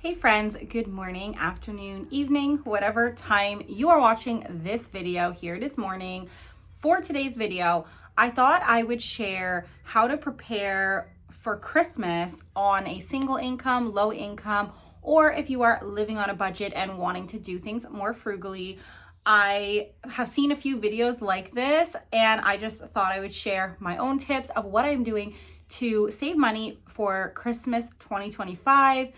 Hey friends, good morning, afternoon, evening, whatever time you are watching this video. Here it is morning. For today's video, I thought I would share how to prepare for Christmas on a single income, low income, or if you are living on a budget and wanting to do things more frugally. I have seen a few videos like this and I just thought I would share my own tips of what I'm doing to save money for Christmas 2025.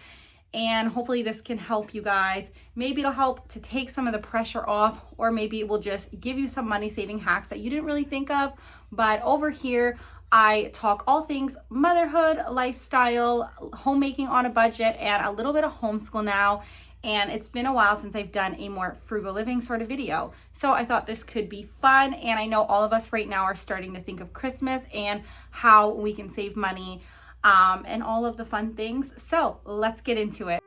And hopefully this can help you guys. Maybe it'll help to take some of the pressure off, or maybe it will just give you some money saving hacks that you didn't really think of. But over here, I talk all things motherhood, lifestyle, homemaking on a budget, and a little bit of homeschool now. And it's been a while since I've done a more frugal living sort of video. So I thought this could be fun. And I know all of us right now are starting to think of Christmas and how we can save money and all of the fun things. So let's get into it.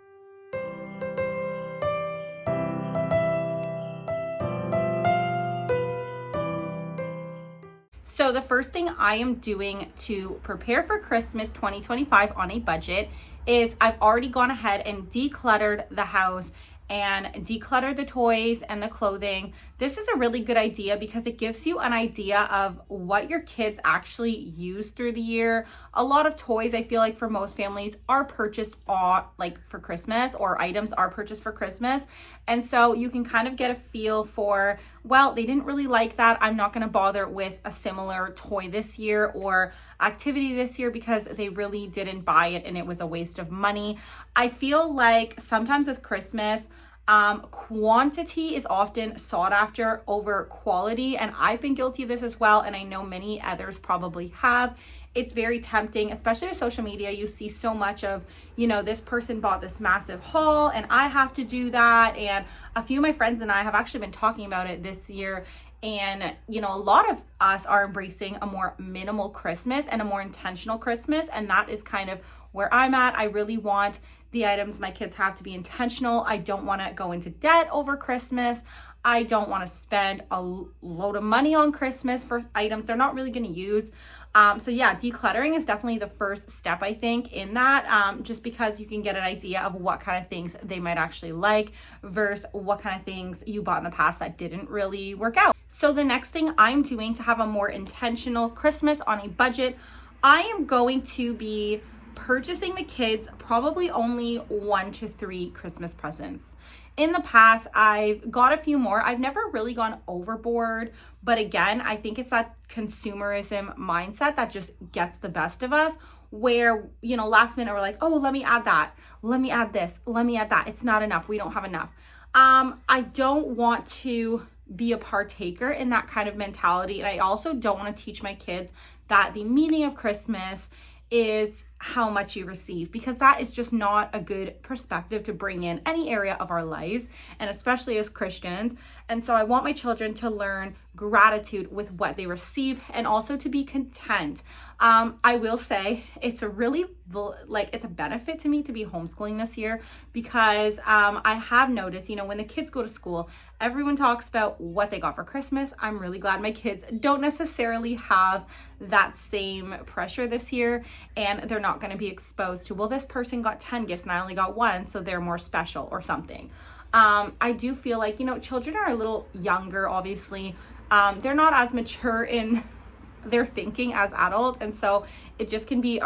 So the first thing I am doing to prepare for Christmas 2025 on a budget is I've already gone ahead and decluttered the house and declutter the toys and the clothing. This is a really good idea because it gives you an idea of what your kids actually use through the year. A lot of toys, I feel like for most families, are purchased for Christmas, or items are purchased for Christmas. And so you can kind of get a feel for, well, they didn't really like that. I'm not going to bother with a similar toy this year or activity this year because they really didn't buy it and it was a waste of money. I feel like sometimes with Christmas, quantity is often sought after over quality, and I've been guilty of this as well, and I know many others probably have. It's very tempting, especially with social media. You see so much of, this person bought this massive haul and I have to do that. And a few of my friends and I have actually been talking about it this year. And, a lot of us are embracing a more minimal Christmas and a more intentional Christmas. And that is kind of where I'm at. I really want the items my kids have to be intentional. I don't want to go into debt over Christmas. I don't want to spend a load of money on Christmas for items they're not really going to use. So yeah, decluttering is definitely the first step, I think, in that, just because you can get an idea of what kind of things they might actually like versus what kind of things you bought in the past that didn't really work out. So the next thing I'm doing to have a more intentional Christmas on a budget, I am going to be purchasing the kids probably only 1 to 3 Christmas presents. In the past, I've got a few more. I've never really gone overboard, but again, I think it's that consumerism mindset that just gets the best of us, where, last minute we're like, oh, let me add that. Let me add this. Let me add that. It's not enough. We don't have enough. I don't want to be a partaker in that kind of mentality. And I also don't want to teach my kids that the meaning of Christmas is how much you receive, because that is just not a good perspective to bring in any area of our lives, and especially as Christians. And so I want my children to learn gratitude with what they receive and also to be content. I will say it's a really it's a benefit to me to be homeschooling this year, because I have noticed, when the kids go to school, everyone talks about what they got for Christmas. I'm really glad my kids don't necessarily have that same pressure this year, and they're not going to be exposed to, well, this person got 10 gifts and I only got 1, so they're more special or something. I do feel like, children are a little younger, obviously. They're not as mature in their thinking as adults. And so it just can be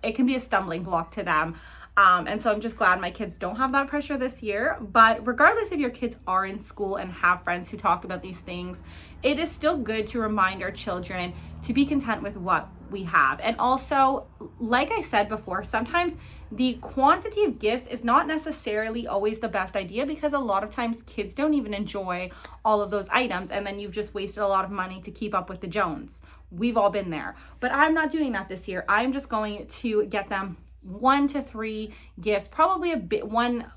it can be a stumbling block to them. And so I'm just glad my kids don't have that pressure this year. But regardless if your kids are in school and have friends who talk about these things, it is still good to remind our children to be content with what we have. And also, like I said before, sometimes the quantity of gifts is not necessarily always the best idea, because a lot of times kids don't even enjoy all of those items, and then you've just wasted a lot of money to keep up with the Jones. We've all been there. But I'm not doing that this year. I'm just going to get them 1 to 3 gifts, probably one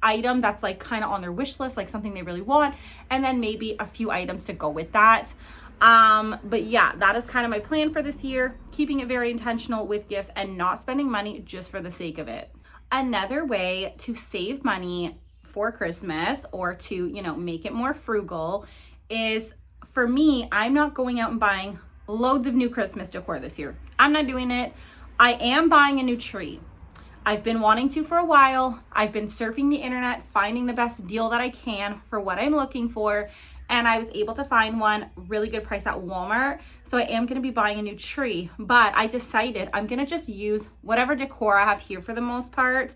item that's kind of on their wish list, like something they really want, and then maybe a few items to go with that. But yeah, that is kind of my plan for this year, keeping it very intentional with gifts and not spending money just for the sake of it. Another way to save money for Christmas, or to, make it more frugal, is, for me, I'm not going out and buying loads of new Christmas decor this year. I'm not doing it. I am buying a new tree. I've been wanting to for a while. I've been surfing the internet, finding the best deal that I can for what I'm looking for. And I was able to find one really good price at Walmart. So I am going to be buying a new tree, but I decided I'm going to just use whatever decor I have here for the most part.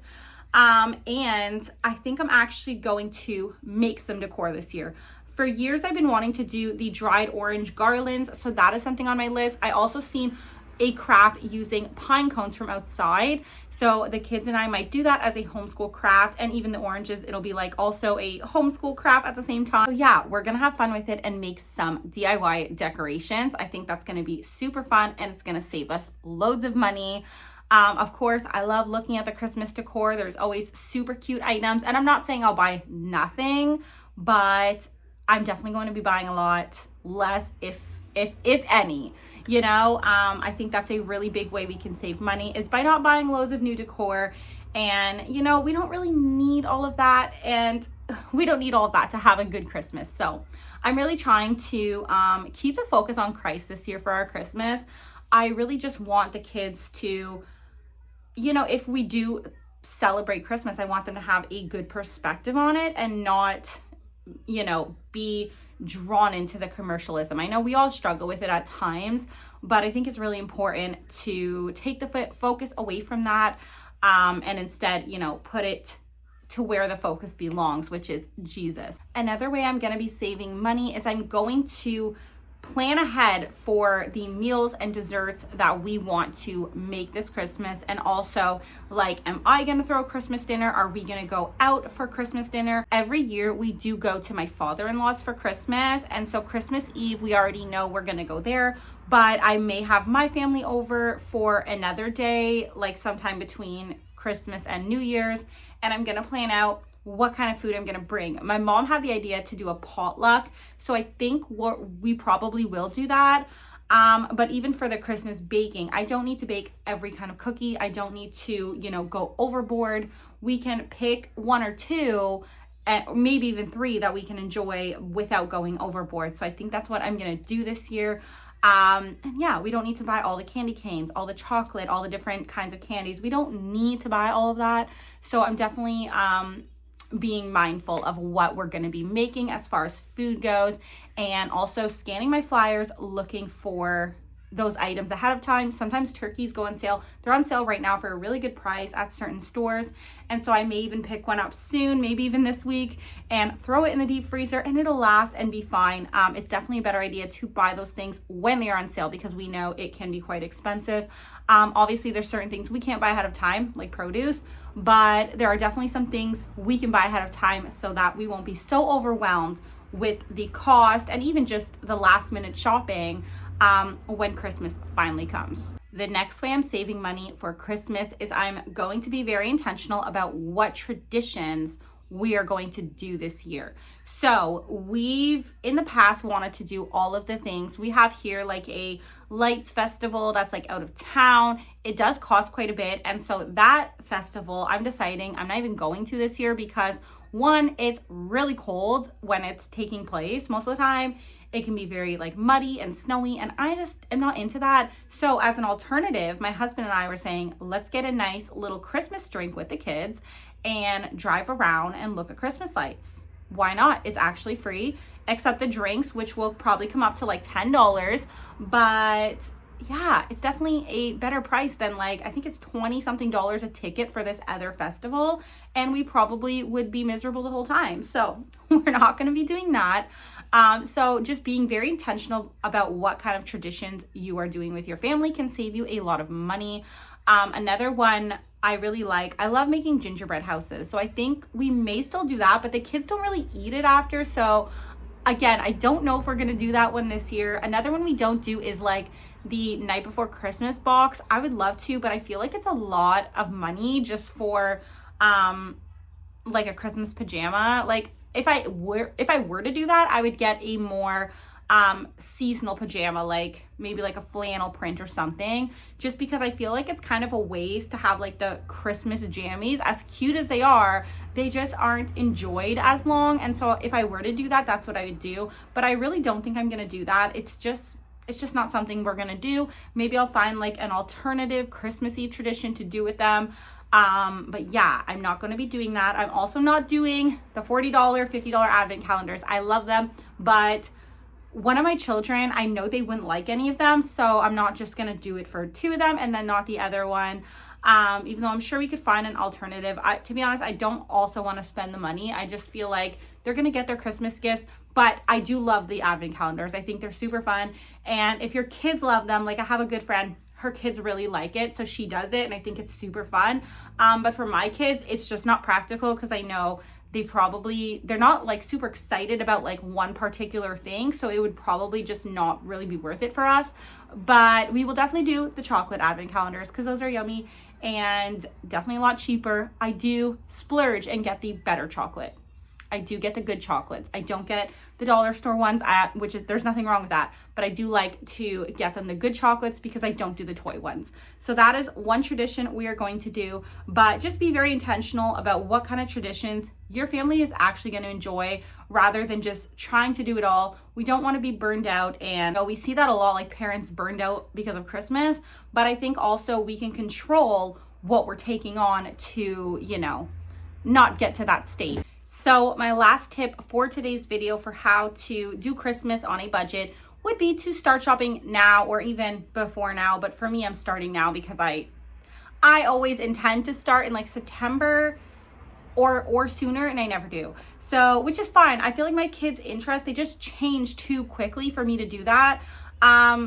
And I think I'm actually going to make some decor this year. For years, I've been wanting to do the dried orange garlands. So that is something on my list. I also seen a craft using pine cones from outside. So the kids and I might do that as a homeschool craft, and even the oranges, it'll be like also a homeschool craft at the same time. So yeah, we're gonna have fun with it and make some DIY decorations. I think that's gonna be super fun and it's gonna save us loads of money. Of course, I love looking at the Christmas decor. There's always super cute items, and I'm not saying I'll buy nothing, but I'm definitely going to be buying a lot less if any, you know. I think that's a really big way we can save money is by not buying loads of new decor. And, you know, we don't really need all of that, and we don't need all of that to have a good Christmas. So I'm really trying to keep the focus on Christ this year for our Christmas. I really just want the kids to, you know, if we do celebrate Christmas, I want them to have a good perspective on it and not, you know, be drawn into the commercialism. I know we all struggle with it at times, but I think it's really important to take the focus away from that, and instead, you know, put it to where the focus belongs, which is Jesus. Another way I'm going to be saving money is I'm going to plan ahead for the meals and desserts that we want to make this Christmas. And also, like, am I gonna throw a Christmas dinner? Are we gonna go out for Christmas dinner? Every year we do go to my father-in-law's for Christmas, and so Christmas Eve we already know we're gonna go there, but I may have my family over for another day, like sometime between Christmas and New Year's, and I'm gonna plan out what kind of food I'm gonna bring. My mom had the idea to do a potluck, so I think we probably will do that. But even for the Christmas baking, I don't need to bake every kind of cookie. I don't need to, you know, go overboard. We can pick one or two, maybe even three that we can enjoy without going overboard. So I think that's what I'm gonna do this year. And yeah, we don't need to buy all the candy canes, all the chocolate, all the different kinds of candies. We don't need to buy all of that. So I'm definitely being mindful of what we're going to be making as far as food goes, and also scanning my flyers, looking for those items ahead of time. Sometimes turkeys go on sale. They're on sale right now for a really good price at certain stores. And so I may even pick one up soon, maybe even this week, and throw it in the deep freezer, and it'll last and be fine. It's definitely a better idea to buy those things when they are on sale, because we know it can be quite expensive. Obviously there's certain things we can't buy ahead of time, like produce, but there are definitely some things we can buy ahead of time so that we won't be so overwhelmed with the cost and even just the last minute shopping when Christmas finally comes. The next way I'm saving money for Christmas is I'm going to be very intentional about what traditions we are going to do this year. So we've in the past wanted to do all of the things. We have here like a lights festival that's like out of town. It does cost quite a bit. And so that festival, I'm deciding I'm not even going to this year because one, it's really cold when it's taking place. Most of the time it can be very like muddy and snowy, and I just am not into that. So as an alternative, my husband and I were saying, let's get a nice little Christmas drink with the kids and drive around and look at Christmas lights. Why not? It's actually free, except the drinks, which will probably come up to like $10. But yeah, it's definitely a better price than like, I think it's 20 something dollars a ticket for this other festival. And we probably would be miserable the whole time. So we're not going to be doing that. So just being very intentional about what kind of traditions you are doing with your family can save you a lot of money. Another one I really like, I love making gingerbread houses. So I think we may still do that, but the kids don't really eat it after. So again, I don't know if we're going to do that one this year. Another one we don't do is like the night before Christmas box. I would love to, but I feel like it's a lot of money just for like a Christmas pajama. Like if I were to do that, I would get a more seasonal pajama, like maybe like a flannel print or something, just because I feel like it's kind of a waste to have like the Christmas jammies, as cute as they are, they just aren't enjoyed as long. And so if I were to do that, that's what I would do. But I really don't think I'm gonna do that. It's just not something we're gonna do. Maybe I'll find like an alternative Christmas Eve tradition to do with them. But yeah, I'm not going to be doing that. I'm also not doing the $40, $50 advent calendars. I love them, but one of my children, I know they wouldn't like any of them, so I'm not just going to do it for two of them and then not the other one. Even though I'm sure we could find an alternative. To be honest, I don't also want to spend the money. I just feel like they're going to get their Christmas gifts, but I do love the advent calendars. I think they're super fun. And if your kids love them, like I have a good friend, her kids really like it, so she does it, and I think it's super fun. But for my kids, it's just not practical because I know they're not like super excited about like one particular thing, so it would probably just not really be worth it for us. But we will definitely do the chocolate advent calendars because those are yummy and definitely a lot cheaper. I do splurge and get the better chocolate. I do get the good chocolates. I don't get the dollar store ones, there's nothing wrong with that, but I do like to get them the good chocolates because I don't do the toy ones. So that is one tradition we are going to do, but just be very intentional about what kind of traditions your family is actually going to enjoy rather than just trying to do it all. We don't want to be burned out, and we see that a lot, like parents burned out because of Christmas, but I think also we can control what we're taking on to, not get to that state. So my last tip for today's video for how to do Christmas on a budget would be to start shopping now or even before now. But for me, I'm starting now because I always intend to start in like September or sooner, and I never do. So, which is fine. I feel like my kids' interests, they just change too quickly for me to do that.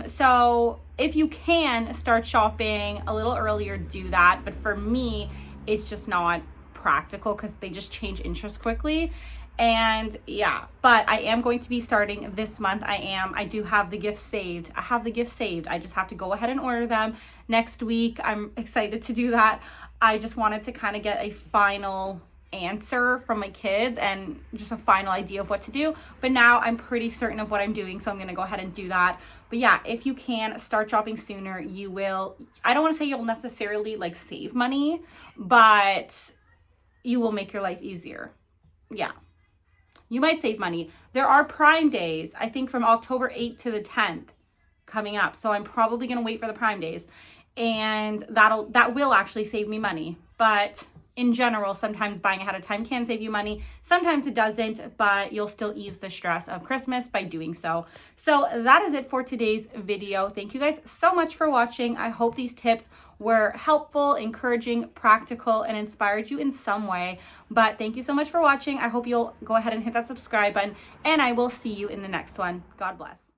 So if you can start shopping a little earlier, do that. But for me, it's just not practical because they just change interest quickly. And yeah, but I am going to be starting this month. I do have the gifts saved. I just have to go ahead and order them next week. I'm excited to do that. I just wanted to kind of get a final answer from my kids and just a final idea of what to do. But now I'm pretty certain of what I'm doing, so I'm going to go ahead and do that. But yeah, if you can start shopping sooner, you will, I don't want to say you'll necessarily like save money, but you will make your life easier. Yeah. You might save money. There are Prime days, I think from October 8th to the 10th coming up. So I'm probably going to wait for the Prime days, and that will actually save me money. But in general, sometimes buying ahead of time can save you money. Sometimes it doesn't, but you'll still ease the stress of Christmas by doing so. So that is it for today's video. Thank you guys so much for watching. I hope these tips were helpful, encouraging, practical, and inspired you in some way. But thank you so much for watching. I hope you'll go ahead and hit that subscribe button, and I will see you in the next one. God bless.